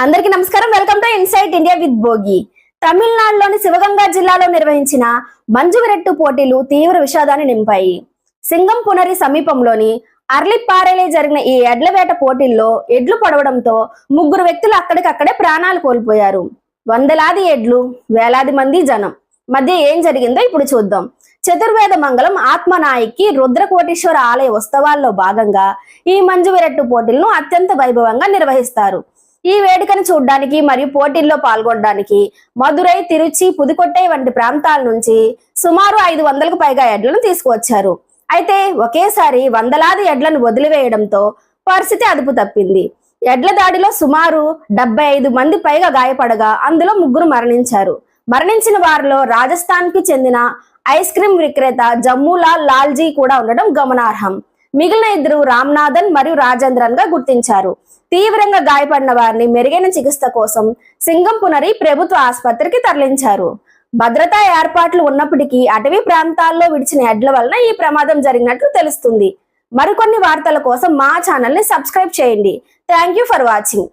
అందరికీ నమస్కారం. Welcome to insight India with Bhogi. తమిళనాడులోని శివగంగా జిల్లాలో నిర్వహించిన మంజువిరట్టు పోటీలు తీవ్ర విషాదాన్ని నింపాయి. సింగం పునరి సమీపంలోని అర్లిప్పారేలో జరిగిన ఈ ఎడ్ల వేట పోటీల్లో ఎడ్లు పడవడంతో ముగ్గురు వ్యక్తులు అక్కడికక్కడే ప్రాణాలు కోల్పోయారు. వందలాది ఎడ్లు, వేలాది మంది జనం మధ్య ఏం జరిగిందో ఇప్పుడు చూద్దాం. చతుర్వేద మంగళం ఆత్మనాయికి రుద్రకోటేశ్వర ఆలయ ఉత్సవాల్లో భాగంగా ఈ మంజువిరట్టు పోటీలను అత్యంత వైభవంగా నిర్వహిస్తారు. ఈ వేడుకను చూడడానికి మరియు పోటీల్లో పాల్గొనడానికి మదురై, తిరుచి, పుదుకొట్టై వంటి ప్రాంతాల నుంచి సుమారు 500కు పైగా ఎడ్లను తీసుకువచ్చారు. అయితే ఒకేసారి వందలాది ఎడ్లను వదిలివేయడంతో పరిస్థితి అదుపు తప్పింది. ఎడ్ల దాడిలో సుమారు 75 మంది పైగా గాయపడగా అందులో 3 మరణించారు. మరణించిన వారిలో రాజస్థాన్ కి చెందిన ఐస్ క్రీమ్ విక్రేత జమ్ములాల్ లాల్జీ కూడా ఉండడం గమనార్హం. మిగిలిన 2 రామ్నాథన్ మరియు రాజేంద్రన్ గా గుర్తించారు. తీవ్రంగా గాయపడిన వారిని మెరుగైన చికిత్స కోసం సింగం పునరి ప్రభుత్వ ఆసుపత్రికి తరలించారు. భద్రతా ఏర్పాట్లు ఉన్నప్పటికీ అటవీ ప్రాంతాల్లో విడిచిన ఎడ్ల వలన ఈ ప్రమాదం జరిగినట్లు తెలుస్తుంది. మరికొన్ని వార్తల కోసం మా ఛానల్ ని సబ్స్క్రైబ్ చేయండి. Thank you for watching.